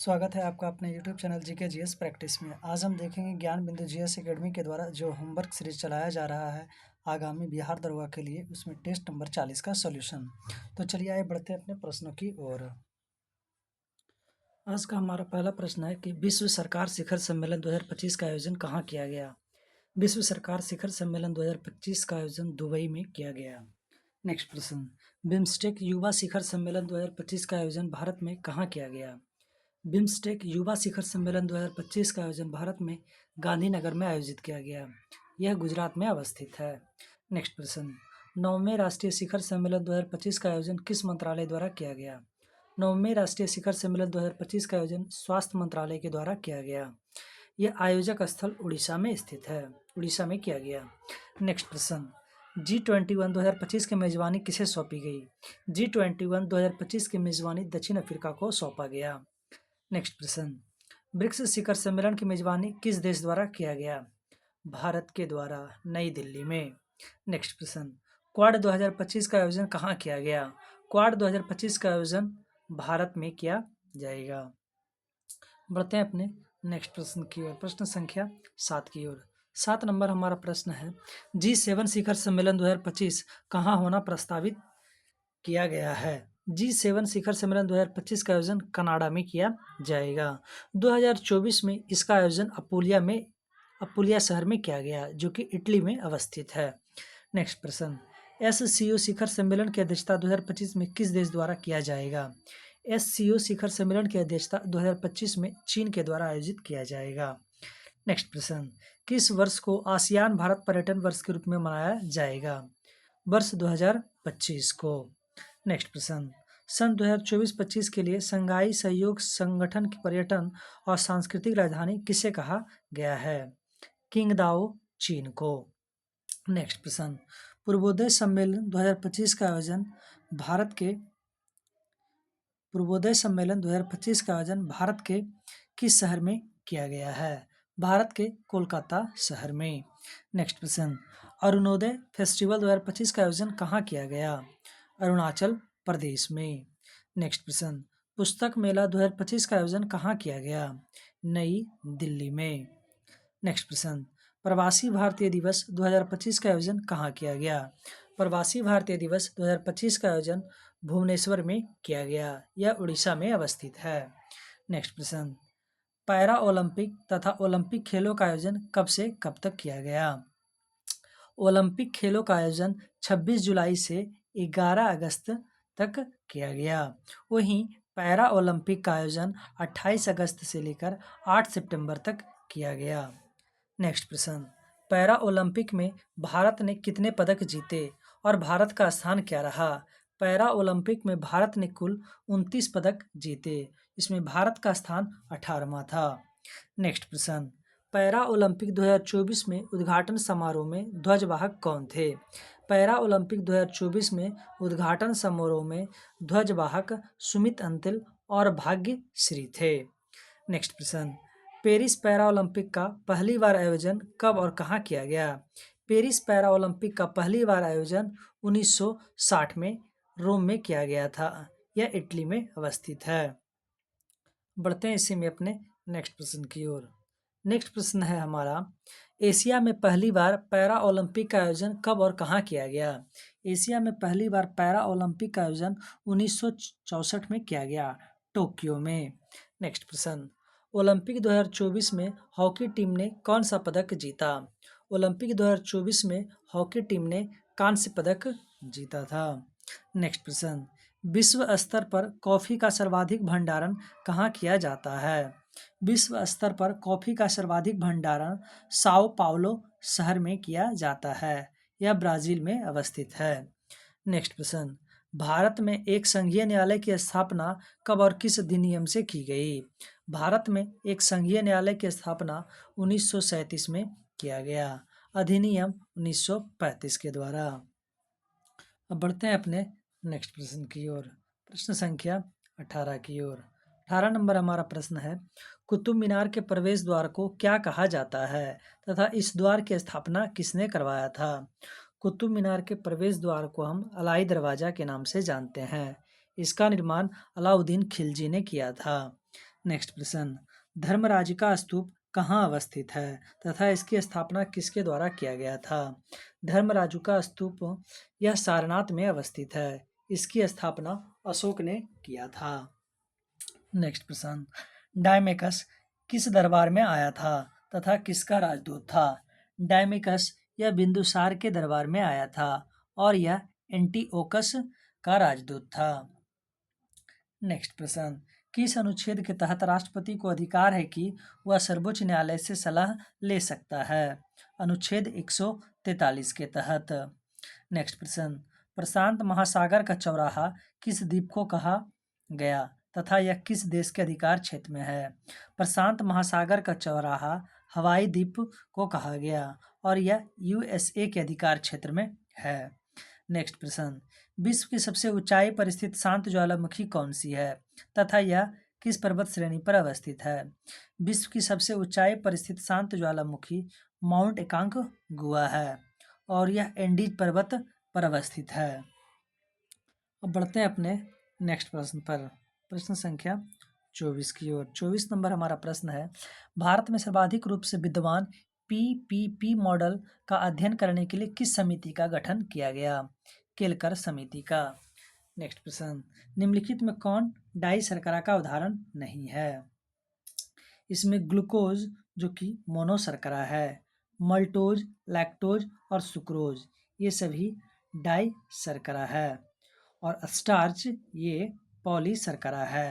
स्वागत है आपका अपने YouTube channel GK GS practice में। आज हम देखेंगे ज्ञान बिंदु जीएस एकेडमी के द्वारा जो होमवर्क सीरीज चलाया जा रहा है आगामी बिहार दरोगा के लिए, उसमें टेस्ट नंबर 40 का सॉल्यूशन। तो चलिए आगे बढ़ते हैं अपने प्रश्नों की ओर। आज का हमारा पहला प्रश्न है कि विश्व सरकार शिखर सम्मेलन 2025 का आयोजन कहाँ किया गया। विश्व सरकार शिखर सम्मेलन 2025 का आयोजन दुबई में किया गया। नेक्स्ट प्रश्न, बिम्स्टेक युवा शिखर सम्मेलन 2025 का आयोजन भारत में कहाँ किया गया। बिम्स्टेक युवा शिखर सम्मेलन 2025 का आयोजन भारत में गांधीनगर में आयोजित किया गया। यह गुजरात में अवस्थित है। नेक्स्ट प्रश्न, 9वें राष्ट्रीय शिखर सम्मेलन 2025 का आयोजन किस मंत्रालय द्वारा किया गया। 9वें राष्ट्रीय शिखर सम्मेलन 2025 का आयोजन स्वास्थ्य मंत्रालय के द्वारा किया गया। यह आयोजक स्थल उड़ीसा में स्थित है, उड़ीसा में किया गया। नेक्स्ट प्रश्न, G21 2025 की मेजबानी किसे सौंपी गई। G21 2025 की मेजबानी दक्षिण अफ्रीका को सौंपा गया। नेक्स्ट प्रश्न, ब्रिक्स शिखर सम्मेलन की मेजबानी किस देश द्वारा किया गया। भारत के द्वारा, नई दिल्ली में। नेक्स्ट प्रश्न, क्वाड 2025 का आयोजन कहाँ किया गया। क्वाड 2025 का आयोजन भारत में किया जाएगा। बढ़ते हैं अपने नेक्स्ट प्रश्न की ओर, प्रश्न संख्या 7 की ओर। 7 नंबर हमारा प्रश्न है, G7 शिखर सम्मेलन 2025 कहाँ होना प्रस्तावित किया गया है। G7 शिखर सम्मेलन 2025 का आयोजन कनाडा में किया जाएगा। 2024 में इसका आयोजन अपुलिया शहर में किया गया, जो कि इटली में अवस्थित है। नेक्स्ट प्रश्न, SCO शिखर सम्मेलन की अध्यक्षता 2025 में किस देश द्वारा किया जाएगा। SCO शिखर सम्मेलन की अध्यक्षता 2025 में चीन के द्वारा आयोजित किया जाएगा। नेक्स्ट प्रश्न, किस वर्ष को आसियान भारत पर्यटन वर्ष के रूप में मनाया जाएगा। वर्ष 2025 को। नेक्स्ट प्रश्न, सन 2024-25 के लिए शंघाई सहयोग संगठन की पर्यटन और सांस्कृतिक राजधानी किसे कहा गया है। किंगदाओ, चीन को। नेक्स्ट प्रश्न, पूर्वोदय सम्मेलन 2025 का आयोजन भारत के किस शहर में किया गया है। भारत के कोलकाता शहर में। नेक्स्ट प्रश्न, अरुणोदय फेस्टिवल 2025 का आयोजन कहाँ किया गया। अरुणाचल प्रदेश में। नेक्स्ट प्रश्न, पुस्तक मेला 2025 का आयोजन कहाँ किया गया। नई दिल्ली में। नेक्स्ट प्रश्न, प्रवासी भारतीय दिवस 2025 का आयोजन कहाँ किया गया। प्रवासी भारतीय दिवस 2025 का आयोजन भुवनेश्वर में किया गया, यह उड़ीसा में अवस्थित है। नेक्स्ट प्रश्न, पैरा ओलंपिक तथा ओलंपिक खेलों का आयोजन कब से कब तक किया गया। ओलंपिक खेलों का आयोजन 26 जुलाई से 11 अगस्त तक किया गया। वहीं पैरा ओलंपिक का आयोजन 28 अगस्त से लेकर 8 सितंबर तक किया गया। नेक्स्ट प्रश्न, पैरा ओलंपिक में भारत ने कितने पदक जीते और भारत का स्थान क्या रहा। पैरा ओलंपिक में भारत ने कुल 29 पदक जीते, इसमें भारत का स्थान 18वां था। नेक्स्ट प्रश्न, पैरा ओलंपिक 2024 में उद्घाटन समारोह में ध्वजवाहक कौन थे। पैरा ओलंपिक 2024 में उद्घाटन समारोह में ध्वजवाहक सुमित अंतिल और भाग्यश्री थे। नेक्स्ट प्रश्न, पेरिस पैरा ओलंपिक का पहली बार आयोजन कब और कहाँ किया गया। पेरिस पैरा ओलंपिक का पहली बार आयोजन 1960 में रोम में किया गया था, यह इटली में अवस्थित है। बढ़ते हैं इसी में अपने नेक्स्ट प्रश्न की ओर। नेक्स्ट प्रश्न है हमारा, एशिया में पहली बार पैरा ओलंपिक का आयोजन कब और कहाँ किया गया। एशिया में पहली बार पैरा ओलंपिक का आयोजन 1964 में किया गया, टोक्यो में। नेक्स्ट प्रश्न, ओलंपिक 2024 में हॉकी टीम ने कौन सा पदक जीता। ओलंपिक 2024 में हॉकी टीम ने कांस्य पदक जीता था। नेक्स्ट प्रश्न, विश्व स्तर पर कॉफ़ी का सर्वाधिक भंडारण कहाँ किया जाता है। विश्व स्तर पर कॉफ़ी का सर्वाधिक भंडारण साओ पाउलो शहर में किया जाता है, यह ब्राज़ील में अवस्थित है। नेक्स्ट प्रश्न, भारत में एक संघीय न्यायालय की स्थापना कब और किस अधिनियम से की गई। भारत में एक संघीय न्यायालय की स्थापना 1937 में किया गया, अधिनियम 1935 के द्वारा। अब बढ़ते हैं अपने नेक्स्ट प्रश्न की ओर, प्रश्न संख्या 18 की ओर। 18 नंबर हमारा प्रश्न है, कुतुब मीनार के प्रवेश द्वार को क्या कहा जाता है तथा इस द्वार की स्थापना किसने करवाया था। कुतुब मीनार के प्रवेश द्वार को हम अलाई दरवाज़ा के नाम से जानते हैं। इसका निर्माण अलाउद्दीन खिलजी ने किया था। नेक्स्ट प्रश्न, धर्मराज का स्तूप कहाँ अवस्थित है तथा इसकी स्थापना किसके द्वारा किया गया था? धर्मराजु का स्तूप यह सारनाथ में अवस्थित है। इसकी स्थापना अशोक ने किया था। नेक्स्ट प्रश्न, डायमेकस किस दरबार में आया था तथा किसका राजदूत था? डायमेकस यह बिंदुसार के दरबार में आया था और यह एंटीओकस का राजदूत था। नेक्स्ट प्रश्न, किस अनुच्छेद के तहत राष्ट्रपति को अधिकार है कि वह सर्वोच्च न्यायालय से सलाह ले सकता है? अनुच्छेद 143 के तहत। नेक्स्ट प्रश्न, प्रशांत महासागर का चौराहा किस द्वीप को कहा गया तथा यह किस देश के अधिकार क्षेत्र में है? प्रशांत महासागर का चौराहा हवाई द्वीप को कहा गया और यह यूएसए के अधिकार क्षेत्र में है। नेक्स्ट प्रश्न, विश्व की सबसे ऊंचाई पर स्थित शांत ज्वालामुखी कौन सी है तथा यह किस पर्वत श्रेणी पर अवस्थित है? विश्व की सबसे ऊंचाई पर स्थित शांत ज्वालामुखी माउंट एकांकगुआ है और यह एंडीज पर्वत पर अवस्थित है। अब बढ़ते हैं अपने नेक्स्ट प्रश्न पर, प्रश्न संख्या 24 की ओर। 24 नंबर हमारा प्रश्न है, भारत में सर्वाधिक रूप से विद्यमान पीपीपी मॉडल का अध्ययन करने के लिए किस समिति का गठन किया गया? केलकर समिति का। नेक्स्ट प्रश्न, निम्नलिखित में कौन डाई शर्करा का उदाहरण नहीं है? इसमें ग्लूकोज जो कि मोनो शर्करा है, मल्टोज, लैक्टोज और सुक्रोज ये सभी डाई शर्करा है और स्टार्च ये पॉली शर्करा है।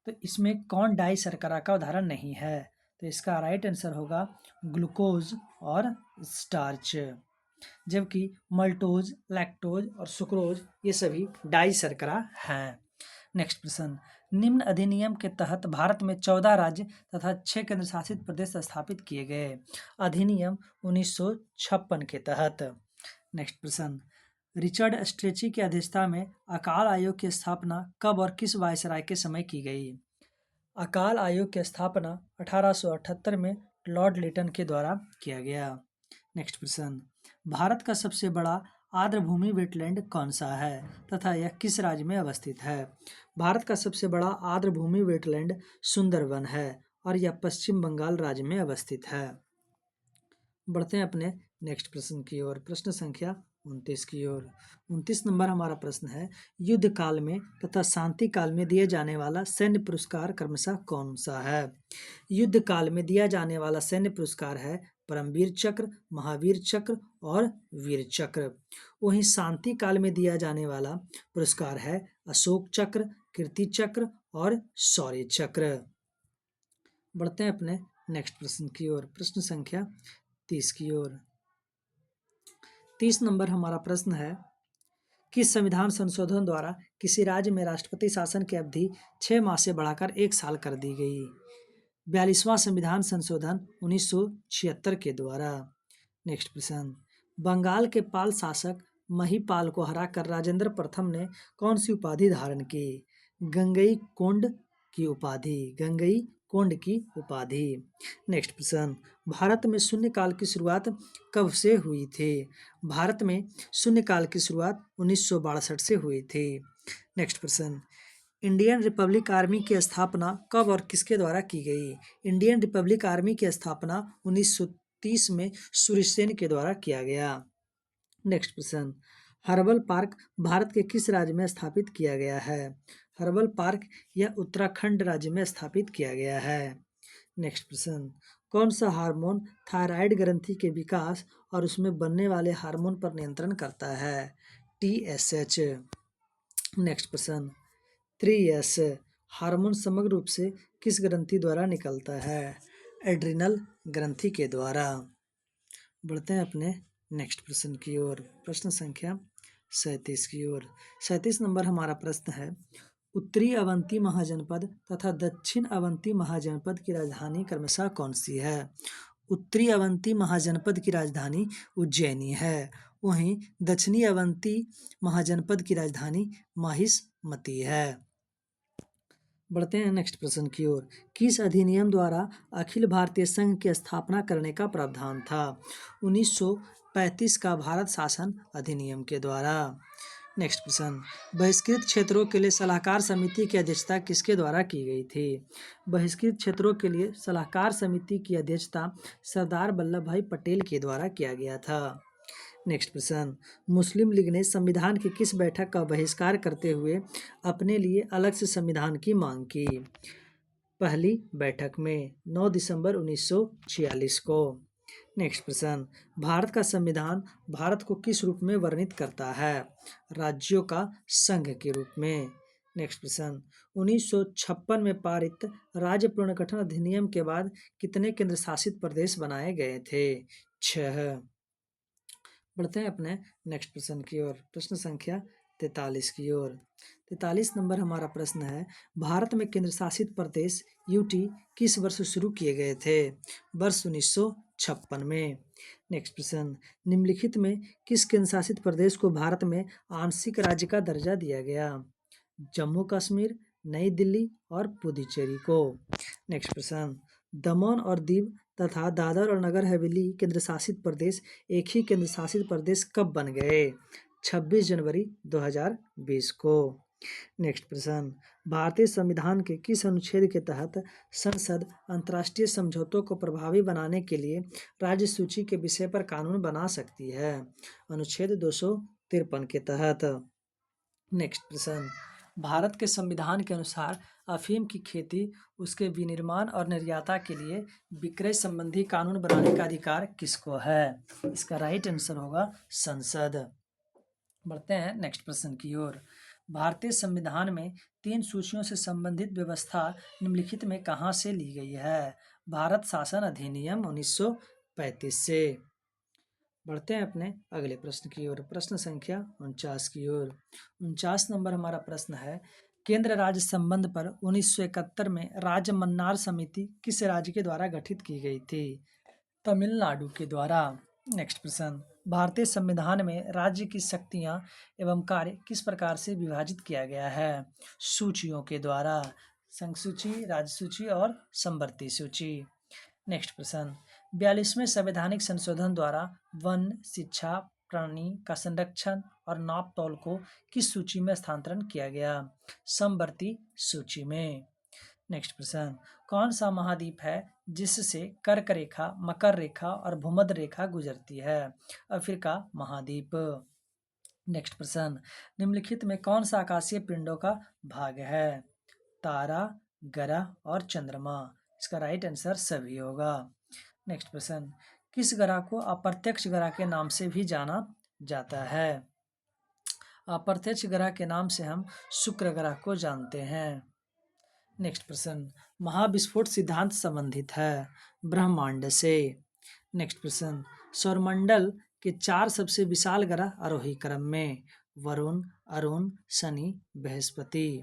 तो इसमें कौन डाई शर्करा का उदाहरण नहीं है? तो इसका राइट आंसर होगा ग्लूकोज और स्टार्च, जबकि मल्टोज, लैक्टोज और सुक्रोज ये सभी डाई शर्करा हैं। नेक्स्ट प्रश्न, निम्न अधिनियम के तहत भारत में 14 राज्य तथा 6 केंद्र शासित प्रदेश स्थापित किए गए। अधिनियम 1956 के तहत। नेक्स्ट प्रश्न, रिचर्ड स्ट्रेची की अध्यक्षता में अकाल आयोग की स्थापना कब और किस वायसराय के समय की गई? अकाल आयोग की स्थापना 1878 में लॉर्ड लिटन के द्वारा किया गया। नेक्स्ट प्रश्न, भारत का सबसे बड़ा आर्द्रभूमि वेटलैंड कौन सा है तथा यह किस राज्य में अवस्थित है? भारत का सबसे बड़ा आर्द्रभूमि वेटलैंड सुंदरवन है और यह पश्चिम बंगाल राज्य में अवस्थित है। बढ़ते हैं अपने नेक्स्ट प्रश्न की ओर, प्रश्न संख्या 29 की ओर। 29 नंबर हमारा प्रश्न है, युद्ध काल में तथा शांति काल में दिए जाने वाला सैन्य पुरस्कार क्रमशः कौन सा है? युद्ध काल में दिया जाने वाला सैन्य पुरस्कार है परमवीर चक्र, महावीर चक्र और वीर चक्र। वहीं शांति काल में दिया जाने वाला पुरस्कार है अशोक चक्र, कीर्ति चक्र और शौर्य चक्र। बढ़ते हैं अपने नेक्स्ट प्रश्न की ओर, प्रश्न संख्या 30 की ओर। 30 नंबर हमारा प्रश्न है, किस संविधान संशोधन द्वारा किसी राज्य में राष्ट्रपति शासन की अवधि 6 माह से बढ़ाकर 1 साल कर दी गई? 42वां संविधान संशोधन 1976 के द्वारा। नेक्स्ट प्रश्न, बंगाल के पाल शासक महिपाल को हराकर राजेंद्र प्रथम ने कौन सी उपाधि धारण की? गंगई कोंड की उपाधि, गंगई कोंड की उपाधि। नेक्स्ट प्रश्न, भारत में शून्यकाल की शुरुआत कब से हुई थी? भारत में शून्यकाल की शुरुआत 1962 से हुई थी। नेक्स्ट प्रश्न, इंडियन रिपब्लिक आर्मी की स्थापना कब और किसके द्वारा की गई? इंडियन रिपब्लिक आर्मी की स्थापना 1930 में सूर्यसेन के द्वारा किया गया। नेक्स्ट प्रश्न, हर्बल पार्क भारत के किस राज्य में स्थापित किया गया है? हर्बल पार्क यह उत्तराखंड राज्य में स्थापित किया गया है। नेक्स्ट प्रश्न, कौन सा हार्मोन थायराइड ग्रंथि के विकास और उसमें बनने वाले हार्मोन पर नियंत्रण करता है? TSH। नेक्स्ट प्रश्न, 3S हार्मोन समग्र रूप से किस ग्रंथि द्वारा निकलता है? एड्रिनल ग्रंथि के द्वारा। बढ़ते हैं अपने नेक्स्ट प्रश्न की ओर, प्रश्न संख्या 37 की ओर। 37 नंबर हमारा प्रश्न है, उत्तरी अवंती महाजनपद तथा दक्षिण अवंती महाजनपद की राजधानी क्रमशः कौन सी है? उत्तरी अवंती महाजनपद की राजधानी उज्जैनी है, वहीं दक्षिणी अवंती महाजनपद की राजधानी माहिष्मती है। बढ़ते हैं नेक्स्ट प्रश्न की ओर, किस अधिनियम द्वारा अखिल भारतीय संघ की स्थापना करने का प्रावधान था? 1935 का भारत शासन अधिनियम के द्वारा। नेक्स्ट प्रश्न, बहिष्कृत क्षेत्रों के लिए सलाहकार समिति की अध्यक्षता किसके द्वारा की गई थी? बहिष्कृत क्षेत्रों के लिए सलाहकार समिति की अध्यक्षता सरदार वल्लभ भाई पटेल के द्वारा किया गया था। नेक्स्ट प्रश्न, मुस्लिम लीग ने संविधान की किस बैठक का बहिष्कार करते हुए अपने लिए अलग से संविधान की मांग की? पहली बैठक में 9 दिसंबर 1946 को। नेक्स्ट प्रश्न, भारत का संविधान भारत को किस रूप में वर्णित करता है? राज्यों का संघ के रूप में। नेक्स्ट प्रश्न, 1956 में पारित राज्य पुनर्गठन अधिनियम के बाद कितने केंद्र शासित प्रदेश बनाए गए थे? 6। बढ़ते हैं अपने नेक्स्ट प्रश्न की ओर, प्रश्न संख्या 43 की ओर। 43 नंबर हमारा प्रश्न है, भारत में केंद्र शासित प्रदेश यूटी किस वर्ष शुरू किए गए थे? वर्ष 1956 में। नेक्स्ट प्रश्न, निम्नलिखित में किस केंद्र शासित प्रदेश को भारत में आंशिक राज्य का दर्जा दिया गया? जम्मू कश्मीर, नई दिल्ली और पुदुचेरी को। नेक्स्ट प्रश्न, दमन और दीव तथा दादर और नगर हवेली केंद्र शासित प्रदेश एक ही केंद्र शासित प्रदेश कब बन गए? 26 जनवरी 2020 को। नेक्स्ट प्रश्न, भारतीय संविधान के किस अनुच्छेद के तहत संसद अंतर्राष्ट्रीय समझौतों को प्रभावी बनाने के लिए राज्य सूची के विषय पर कानून बना सकती है? अनुच्छेद 253 के तहत। नेक्स्ट प्रश्न, भारत के संविधान के अनुसार अफीम की खेती, उसके विनिर्माण और निर्यात के लिए विक्रय संबंधी कानून बनाने का अधिकार किसको है? इसका राइट आंसर होगा संसद। बढ़ते हैं नेक्स्ट प्रश्न की ओर। भारतीय संविधान में 3 सूचियों से संबंधित व्यवस्था निम्नलिखित में कहाँ से ली गई है? भारत शासन अधिनियम 1935 से। बढ़ते हैं अपने अगले प्रश्न की ओर, प्रश्न संख्या 49 की ओर। 49 नंबर हमारा प्रश्न है, केंद्र राज्य संबंध पर 1971 में राज्य मन्नार समिति किस राज्य के द्वारा गठित की गई थी? तमिलनाडु के द्वारा। नेक्स्ट प्रश्न, भारतीय संविधान में राज्य की शक्तियां एवं कार्य किस प्रकार से विभाजित किया गया है? सूचियों के द्वारा, संघ सूची, राज्य सूची और समवर्ती सूची। नेक्स्ट प्रश्न, 42वें संवैधानिक संशोधन द्वारा वन, शिक्षा, प्राणी का संरक्षण और नाप तौल को किस सूची में स्थानांतरण किया गया? समवर्ती सूची में। नेक्स्ट प्रश्न, कौन सा महाद्वीप है जिससे कर्क रेखा, मकर रेखा और भूमध्य रेखा गुजरती है? अफ्रीका महाद्वीप। नेक्स्ट प्रश्न, निम्नलिखित में कौन सा आकाशीय पिंडों का भाग है? तारा, ग्रह और चंद्रमा। इसका राइट आंसर सभी होगा। नेक्स्ट प्रश्न, किस ग्रह को अप्रत्यक्ष ग्रह के नाम से भी जाना जाता है? अप्रत्यक्ष ग्रह के नाम से हम शुक्र ग्रह को जानते हैं। नेक्स्ट प्रश्न, महाविस्फोट सिद्धांत संबंधित है ब्रह्मांड से। नेक्स्ट प्रश्न, सौरमंडल के 4 सबसे विशाल ग्रह आरोही क्रम में वरुण, अरुण, शनि, बृहस्पति।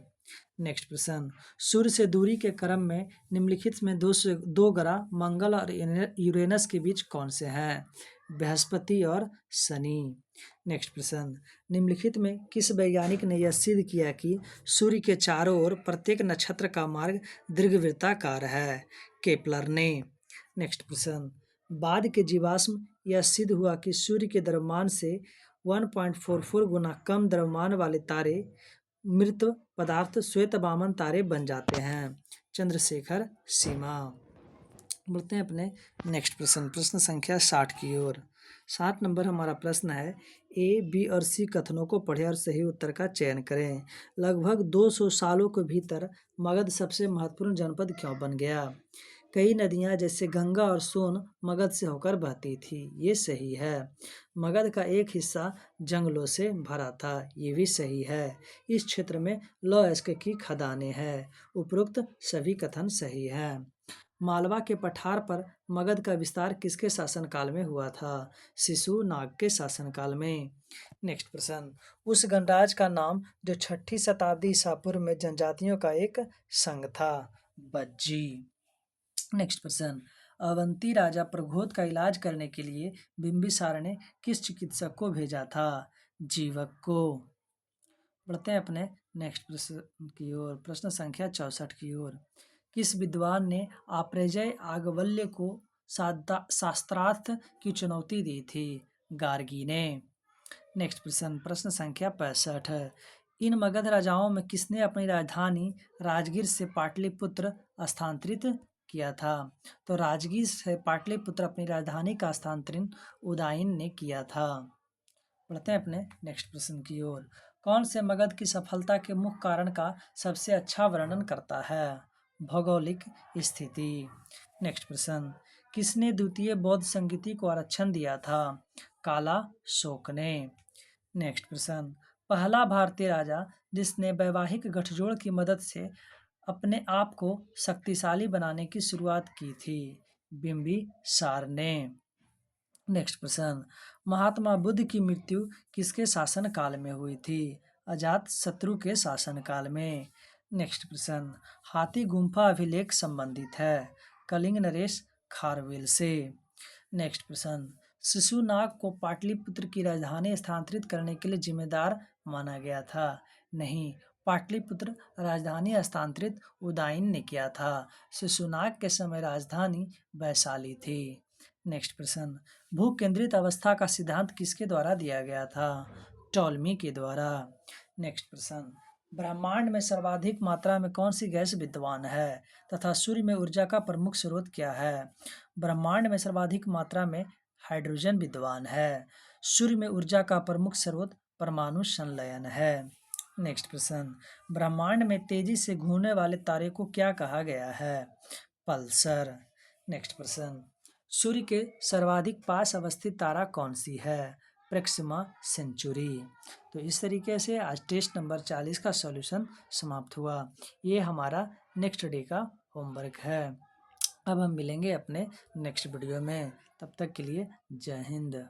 नेक्स्ट प्रश्न, सूर्य से दूरी के क्रम में निम्नलिखित में दो ग्रह मंगल और यूरेनस के बीच कौन से हैं? बृहस्पति और शनि। नेक्स्ट प्रश्न, निम्नलिखित में किस वैज्ञानिक ने यह सिद्ध किया कि सूर्य के चारों ओर प्रत्येक नक्षत्र का मार्ग दीर्घवृत्ताकार है? केपलर ने। नेक्स्ट प्रश्न, बाद के जीवाश्म यह सिद्ध हुआ कि सूर्य के द्रव्यमान से 1.44 गुना कम द्रव्यमान वाले तारे मृत पदार्थ श्वेत वामन तारे बन जाते हैं। चंद्रशेखर सीमा। बढ़ते हैं अपने नेक्स्ट प्रश्न, प्रश्न संख्या 60 की ओर। 60 नंबर हमारा प्रश्न है, ए, बी और सी कथनों को पढ़ें और सही उत्तर का चयन करें। लगभग 200 सालों के भीतर मगध सबसे महत्वपूर्ण जनपद क्यों बन गया? कई नदियां जैसे गंगा और सोन मगध से होकर बहती थी, ये सही है। मगध का एक हिस्सा जंगलों से भरा था, ये भी सही है। इस क्षेत्र में लौह अयस्क की खदानें हैं, उपरोक्त सभी कथन सही हैं। मालवा के पठार पर मगध का विस्तार किसके शासनकाल में हुआ था? शिशुनाग के शासनकाल में। नेक्स्ट प्रश्न, उस गणराज का नाम जो 6ठी शताब्दी ईसा पूर्व में जनजातियों का एक संघ था? बज्जी। नेक्स्ट प्रश्न, अवंती राजा प्रघोत का इलाज करने के लिए बिंबिसार ने किस चिकित्सक को भेजा था? जीवक को। बढ़ते हैं अपने नेक्स्ट प्रश्न की ओर, प्रश्न संख्या 64 की ओर। किस विद्वान ने आपरेजय आगवल्य को शास्त्रार्थ की चुनौती दी थी? गार्गी ने। नेक्स्ट प्रश्न संख्या 65 है। इन मगध राजाओं में किसने अपनी राजधानी राजगीर से पाटलिपुत्र स्थानांतरित किया था? तो राजगीर से पाटलिपुत्र अपनी राजधानी का स्थानांतरण उदयन ने किया था। बढ़ते हैं अपने नेक्स्ट प्रश्न की ओर। कौन से मगध की सफलता के मुख्य कारण का सबसे अच्छा वर्णन करता है? भौगोलिक स्थिति। नेक्स्ट प्रश्न, किसने द्वितीय बौद्ध संगीति को आरक्षण दिया था? काला शोक ने। नेक्स्ट प्रश्न, पहला भारतीय राजा जिसने वैवाहिक गठजोड़ की मदद से अपने आप को शक्तिशाली बनाने की शुरुआत की थी? बिंबिसार ने। नेक्स्ट प्रश्न, महात्मा बुद्ध की मृत्यु किसके शासन काल में हुई थी? अजात शत्रु के शासन काल में। नेक्स्ट प्रश्न, हाथी गुम्फा अभिलेख संबंधित है? कलिंग नरेश खारवेल से। नेक्स्ट प्रश्न, शिशुनाग को पाटलिपुत्र की राजधानी स्थानांतरित करने के लिए जिम्मेदार माना गया था? नहीं, पाटलिपुत्र राजधानी स्थानांतरित उदयन ने किया था। शिशुनाग के समय राजधानी वैशाली थी। नेक्स्ट प्रश्न, भू केंद्रित अवस्था का सिद्धांत किसके द्वारा दिया गया था? टॉलमी के द्वारा। नेक्स्ट प्रश्न, ब्रह्मांड में सर्वाधिक मात्रा में कौन सी गैस विद्यमान है तथा सूर्य में ऊर्जा का प्रमुख स्रोत क्या है? ब्रह्मांड में सर्वाधिक मात्रा में हाइड्रोजन विद्यमान है। सूर्य में ऊर्जा का प्रमुख स्रोत परमाणु संलयन है। नेक्स्ट प्रश्न, ब्रह्मांड में तेजी से घूमने वाले तारे को क्या कहा गया है? पल्सर। नेक्स्ट प्रश्न, सूर्य के सर्वाधिक पास अवस्थित तारा कौन सी है? प्रेक्सिमा सेंचुरी। तो इस तरीके से आज टेस्ट नंबर 40 का सॉल्यूशन समाप्त हुआ। ये हमारा नेक्स्ट डे का होमवर्क है। अब हम मिलेंगे अपने नेक्स्ट वीडियो में। तब तक के लिए जय हिंद।